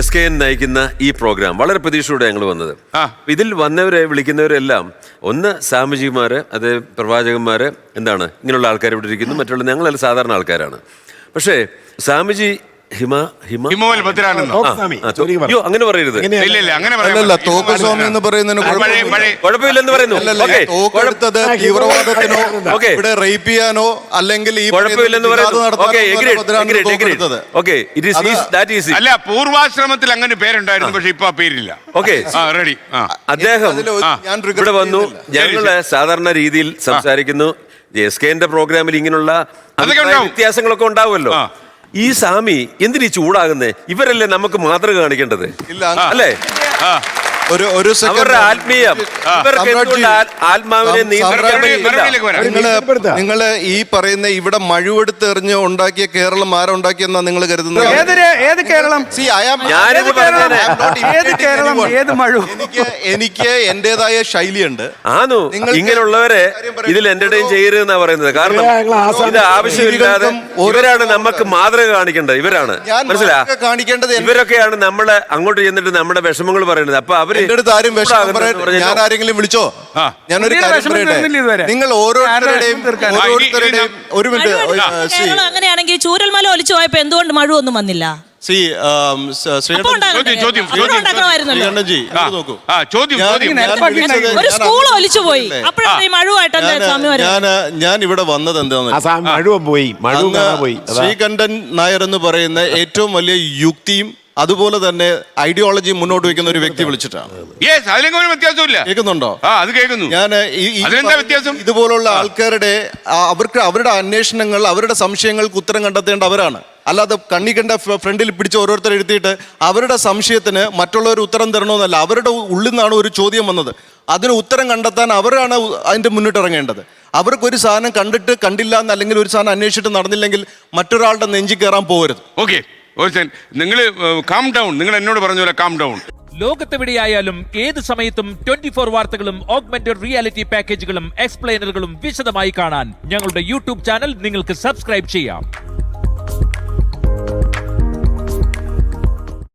SKN നയിക്കുന്ന ഈ programme വളരെ പ്രതീക്ഷയോടെ ഞങ്ങൾ വന്നത്. ഇതിൽ വന്നവരെ വിളിക്കുന്നവരെല്ലാം ഒന്ന് സ്വാമിജിമാര്, അത് പ്രവാചകന്മാര്, എന്താണ് ഇങ്ങനെയുള്ള ആൾക്കാർ ഇവിടെ ഇരിക്കുന്നു. മറ്റുള്ള ഞങ്ങളെല്ലാം സാധാരണ ആൾക്കാരാണ്. പക്ഷേ സ്വാമിജി ഹിമോൽ ഭദ്രാനന്ദ അയ്യോ അങ്ങനെ പറയരുത്. തോക്കുസ്വാമി എന്ന് പറയുന്നതിന് കുഴപ്പമില്ലെന്ന് പറയുന്നു. തോക്കെടുത്തത് തീവ്രവാദത്തിനോ ഇവിടെ റേപ്പ് ചെയ്യാനോ അല്ലെങ്കിൽ ഈ കുഴപ്പമില്ലെന്ന് പറയുന്നു. അല്ല, പൂർവാശ്രമത്തിൽ അങ്ങനെ പേരുണ്ടായിരുന്നു, പക്ഷെ ഇപ്പൊ പേരില്ല. Okay, ready. അദ്ദേഹം ഇവിടെ വന്നു, ഞങ്ങള് സാധാരണ രീതിയിൽ സംസാരിക്കുന്നു. SKN പ്രോഗ്രാമിൽ ഇങ്ങനെയുള്ള വ്യത്യാസങ്ങളൊക്കെ ഉണ്ടാവുമല്ലോ. ഈ സ്വാമി എന്തിനീ ചൂടാകുന്നേ? ഇവരല്ലേ നമുക്ക് മാതൃക കാണിക്കേണ്ടത്, അല്ലേ? അവരുടെ ആത്മീയം ആത്മാവിനെ നിങ്ങള് ഈ പറയുന്ന ഇവിടെ മഴുവെടുത്തെറിഞ്ഞ് ഉണ്ടാക്കിയ കേരളം ആരുണ്ടാക്കിയെന്നാ നിങ്ങൾ കരുതുന്നത്? ഏത് കേരളം? എനിക്ക് എന്റേതായ ശൈലിയുണ്ട്. ആണോ ഇങ്ങനെയുള്ളവരെ ഇതിൽ എന്റർടൈൻ ചെയ്യരുതെന്നാ പറയുന്നത്. കാരണം ഇത് ആവശ്യമില്ലാതെ ഇവരാണ് നമുക്ക് മാതൃക കാണിക്കേണ്ടത്. ഇവരാണ് മനസ്സിലാ കാണിക്കേണ്ടത്. ഇവരൊക്കെയാണ് നമ്മളെ അങ്ങോട്ട് ചെന്നിട്ട് നമ്മുടെ വിഷമങ്ങൾ പറയുന്നത്. അപ്പൊ അവര് എന്റെ അടുത്ത് ആരും ഞാൻ ആരെങ്കിലും വിളിച്ചോ? ഞാനൊരു കാര്യം പറയട്ടെ, നിങ്ങൾ ഓരോരുത്തരുടെയും ഒരു മിനിറ്റ്. അങ്ങനെയാണെങ്കിൽ ചൂരൽമല ഒലിച്ചു പോയപ്പോ എന്തുകൊണ്ട് മഴ ഒന്നും വന്നില്ല? ഞാൻ ഇവിടെ വന്നത് എന്താണെന്ന്, ശ്രീകണ്ഠൻ നായർ എന്ന് പറയുന്ന ഏറ്റവും വലിയ യുക്തിയും അതുപോലെ തന്നെ ഐഡിയോളജി മുന്നോട്ട് വെക്കുന്ന ഒരു വ്യക്തി വിളിച്ചിട്ടാണ്. കേൾക്കുന്നുണ്ടോ? ഞാൻ ഇതുപോലുള്ള ആൾക്കാരുടെ അവരുടെ അന്വേഷണങ്ങൾ, അവരുടെ സംശയങ്ങൾക്ക് ഉത്തരം കണ്ടെത്തേണ്ടവരാണ്. അല്ലാതെ കണ്ണി കണ്ട ഫ്രണ്ടിൽ പിടിച്ച് ഓരോരുത്തർ എഴുതിയിട്ട് അവരുടെ സംശയത്തിന് മറ്റുള്ളവർ ഉത്തരം തരണമെന്നല്ല. അവരുടെ ഉള്ളിൽ നിന്നാണ് ഒരു ചോദ്യം വന്നത്, അതിന് ഉത്തരം കണ്ടെത്താൻ അവരാണ് അതിൻ്റെ മുന്നിട്ടിറങ്ങേണ്ടത്. അവർക്കൊരു സാധനം കണ്ടിട്ട് കണ്ടില്ല എന്ന്, അല്ലെങ്കിൽ ഒരു സാധനം അന്വേഷിച്ചിട്ട് നടന്നില്ലെങ്കിൽ മറ്റൊരാളുടെ നെഞ്ചി കയറാൻ പോകരുത്. ഓക്കെ, നിങ്ങൾ കാം ഡൗൺ. നിങ്ങൾ എന്നോട് പറഞ്ഞ പോലെ കാം ഡൗൺ. ലോകത്തെവിടെയായാലും ഏത് സമയത്തും 24 വാർത്തകളും ഓഗ്മെന്റഡ് റിയാലിറ്റി പാക്കേജുകളും എക്സ്പ്ലെയിനറുകളും വിശദമായി കാണാൻ ഞങ്ങളുടെ YouTube ചാനൽ നിങ്ങൾക്ക് സബ്സ്ക്രൈബ് ചെയ്യാം.